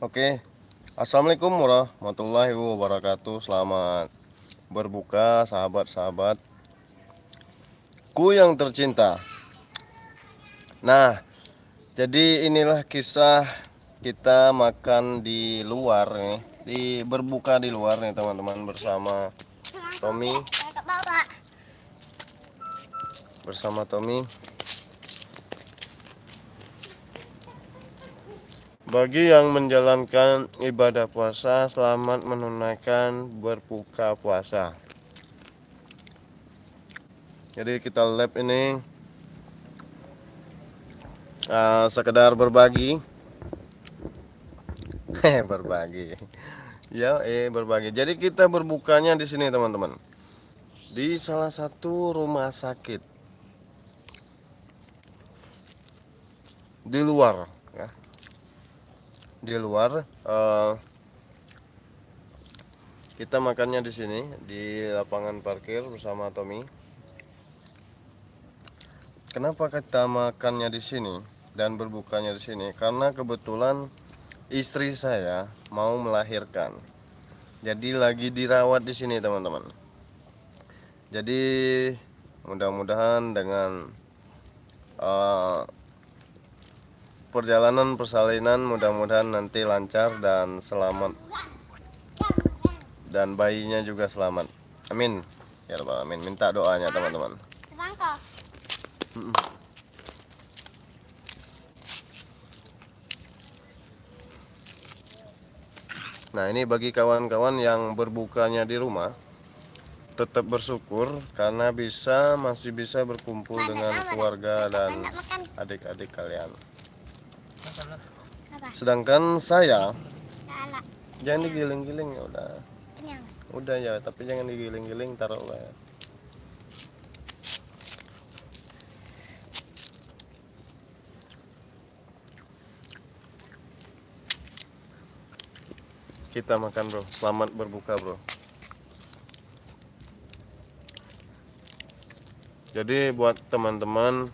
Oke, Assalamualaikum warahmatullahi wabarakatuh. Selamat berbuka, sahabat-sahabatku yang tercinta. Nah, jadi inilah kisah kita makan di luar nih, berbuka di luar nih teman-teman, bersama Tommy. Bersama Tommy. Bagi yang menjalankan ibadah puasa, selamat menunaikan berbuka puasa. Jadi kita lab ini sekedar berbagi. Berbagi. Ya, berbagi. Jadi kita berbukanya di sini teman-teman. Di salah satu rumah sakit di luar ya. Di luar kita makannya di sini di lapangan parkir bersama Tommy. Kenapa kita makannya di sini dan berbukanya di sini? Karena kebetulan istri saya mau melahirkan. Jadi lagi dirawat di sini, teman-teman. Jadi mudah-mudahan dengan perjalanan persalinan mudah-mudahan nanti lancar dan selamat, dan bayinya juga selamat. Amin. Ya Rabbal Alamin. Minta doanya, teman-teman. Nah, ini bagi kawan-kawan yang berbukanya di rumah, tetap bersyukur karena masih bisa berkumpul dengan keluarga dan adik-adik kalian. Sedangkan saya, jangan digiling-giling ya udah. Udah ya, tapi jangan digiling-giling, taruh lah ya. Kita makan bro, selamat berbuka bro. Jadi buat teman-teman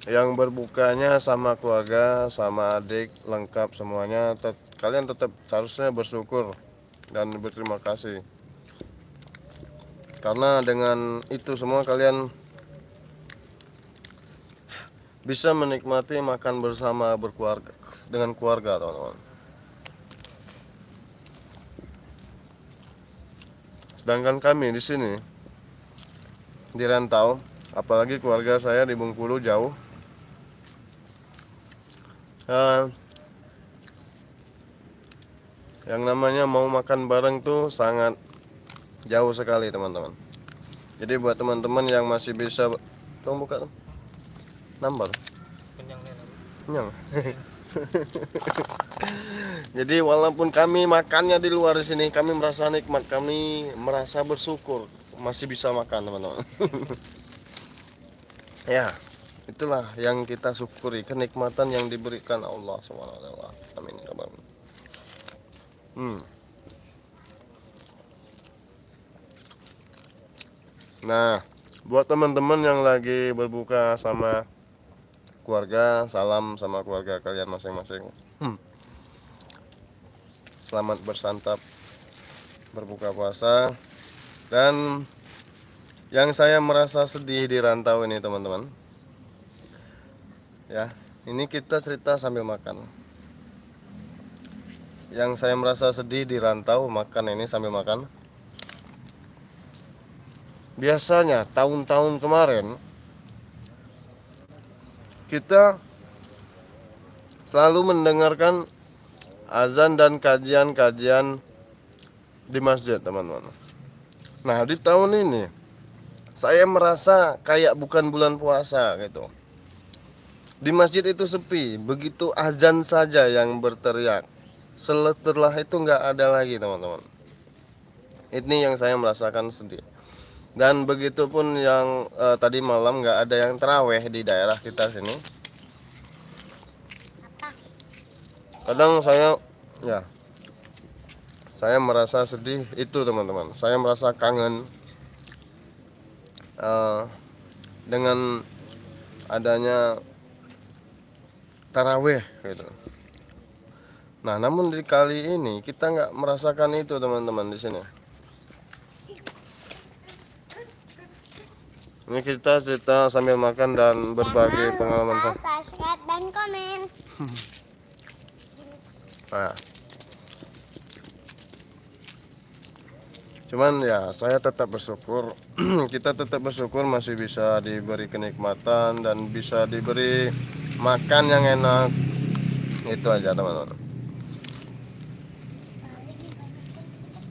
yang berbukanya sama keluarga, sama adik, lengkap semuanya, kalian tetap harusnya bersyukur dan berterima kasih. Karena dengan itu semua kalian bisa menikmati makan bersama berkeluarga dengan keluarga, teman-teman. Sedangkan kami di sini di rantau, apalagi keluarga saya di Bengkulu jauh. Yang namanya mau makan bareng tuh sangat jauh sekali, teman-teman. Jadi buat teman-teman yang masih bisa, tolong buka nambah. Kenyang. Jadi walaupun kami makannya di luar sini, kami merasa nikmat, kami merasa bersyukur masih bisa makan, teman-teman. Ya, itulah yang kita syukuri, kenikmatan yang diberikan Allah SWT. Amin. Nah, buat teman-teman yang lagi berbuka sama keluarga, salam sama keluarga kalian masing-masing. Selamat bersantap berbuka puasa. Dan yang saya merasa sedih di rantau ini, teman-teman, ya, ini kita cerita sambil makan. Yang saya merasa sedih di rantau makan ini sambil makan. Biasanya tahun-tahun kemarin kita selalu mendengarkan azan dan kajian-kajian di masjid, teman-teman. Nah, di tahun ini saya merasa kayak bukan bulan puasa gitu. Di masjid itu sepi, begitu azan saja yang berteriak. Setelah itu nggak ada lagi, teman-teman. Ini yang saya merasakan sedih. Dan begitu pun yang tadi malam nggak ada yang terawih di daerah kita sini. Kadang saya merasa sedih itu, teman-teman. Saya merasa kangen dengan adanya tarawih gitu. Nah, namun di kali ini kita nggak merasakan itu teman-teman di sini. Ini kita cerita sambil makan dan berbagi pengalaman. Jangan lupa subscribe dan komen. Nah, cuman ya saya tetap bersyukur, kita tetap bersyukur masih bisa diberi kenikmatan dan bisa diberi makan yang enak. Itu aja teman-teman.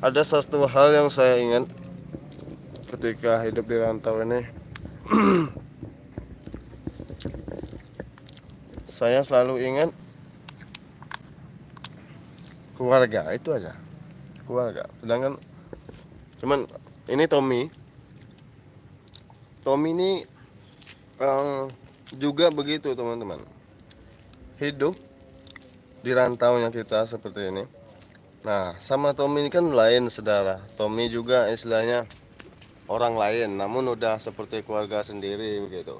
Ada satu hal yang saya ingat ketika hidup di rantau ini. Saya selalu ingat keluarga, itu aja. Keluarga. Sedangkan cuman ini Tommy ini juga begitu teman-teman. Hidup di rantaunya kita seperti ini. Nah, sama Tommy ini kan lain saudara. Tommy juga istilahnya orang lain, namun udah seperti keluarga sendiri begitu.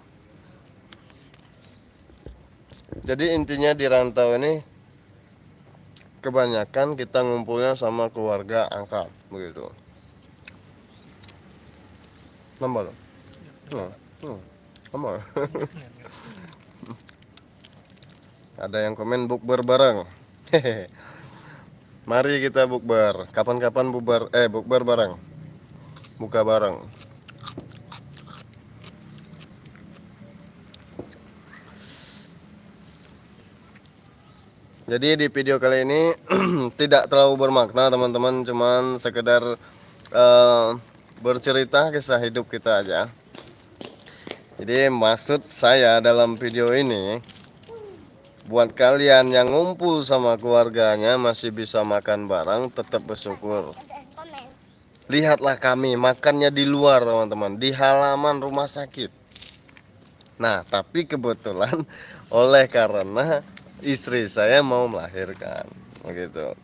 Jadi intinya di rantau ini kebanyakan kita ngumpulnya sama keluarga angkat begitu. Nambah loh. Nambah. Ada yang komen bukber bareng. Mari kita bukber. Kapan-kapan bukber bareng. Buka bareng. Jadi di video kali ini tidak terlalu bermakna teman-teman, cuman sekedar bercerita kisah hidup kita aja. Jadi maksud saya dalam video ini, buat kalian yang ngumpul sama keluarganya masih bisa makan bareng, tetap bersyukur. Lihatlah kami makannya di luar teman-teman, di halaman rumah sakit. Nah, tapi kebetulan oleh karena istri saya mau melahirkan, begitu.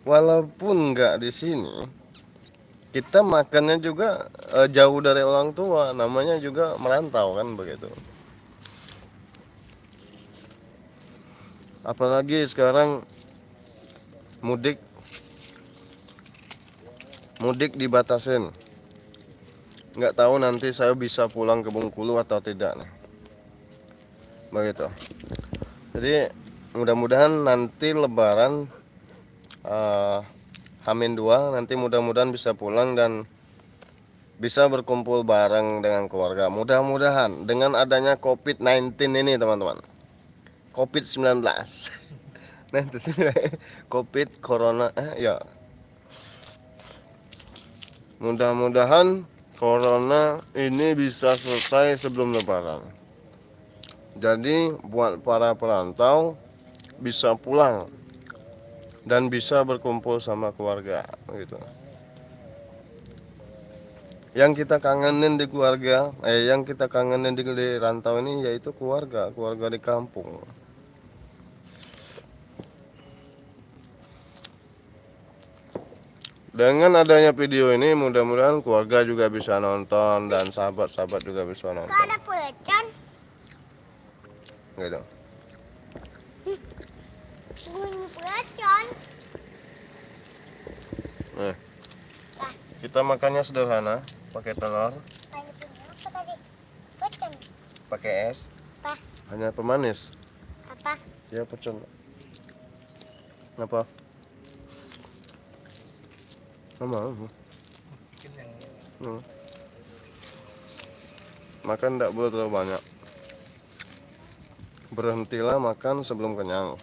Walaupun nggak di sini, kita makannya juga jauh dari orang tua, namanya juga merantau kan begitu. Apalagi sekarang mudik dibatasin. Nggak tahu nanti saya bisa pulang ke Bengkulu atau tidak nih. Begitu. Jadi mudah-mudahan nanti lebaran H-2 nanti mudah-mudahan bisa pulang dan bisa berkumpul bareng dengan keluarga. Mudah-mudahan dengan adanya COVID-19 ini teman-teman. COVID-19. COVID corona ya. Mudah-mudahan corona ini bisa selesai sebelum lebaran. Jadi buat para perantau bisa pulang dan bisa berkumpul sama keluarga gitu. Yang kita kangenin di keluarga, yang kita kangenin di rantau ini yaitu keluarga di kampung. Dengan adanya video ini mudah-mudahan keluarga juga bisa nonton dan sahabat-sahabat juga bisa nonton. Ada pelecan. Gitu. Bunyi pelecan. Nih. Kita makannya sederhana, pakai telur, Apa tadi? Pelecan. pakai es. Apa? Hanya pemanis. Apa? Ya pecel. Kenapa? Mama. Makan tidak boleh terlalu banyak. Berhentilah makan sebelum kenyang.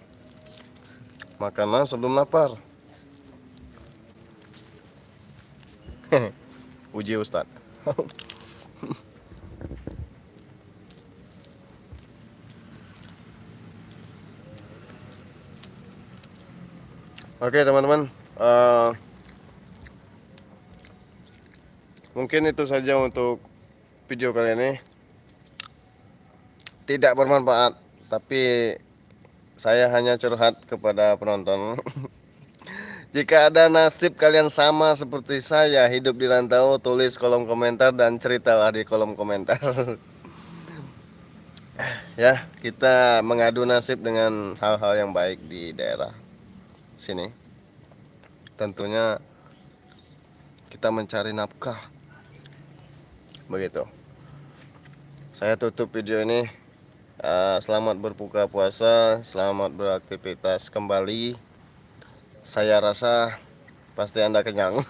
Makanlah sebelum lapar. Uji Ustad. Oke teman-teman, mungkin itu saja untuk video kali ini. Tidak bermanfaat, tapi saya hanya curhat kepada penonton. Jika ada nasib kalian sama seperti saya hidup di rantau, tulis kolom komentar dan ceritalah di kolom komentar. Ya, kita mengadu nasib dengan hal-hal yang baik di daerah sini. Tentunya kita mencari nafkah. Begitu. Saya tutup video ini. Selamat berbuka puasa, selamat beraktivitas kembali. Saya rasa pasti Anda kenyang.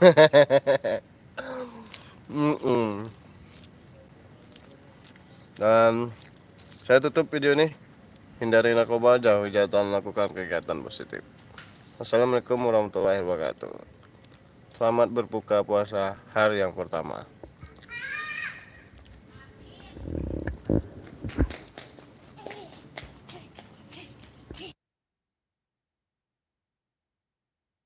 Mm-mm. Dan saya tutup video ini. Hindari narkoba, jauhi kejahatan, lakukan kegiatan positif. Assalamualaikum warahmatullahi wabarakatuh. Selamat berbuka puasa hari yang pertama.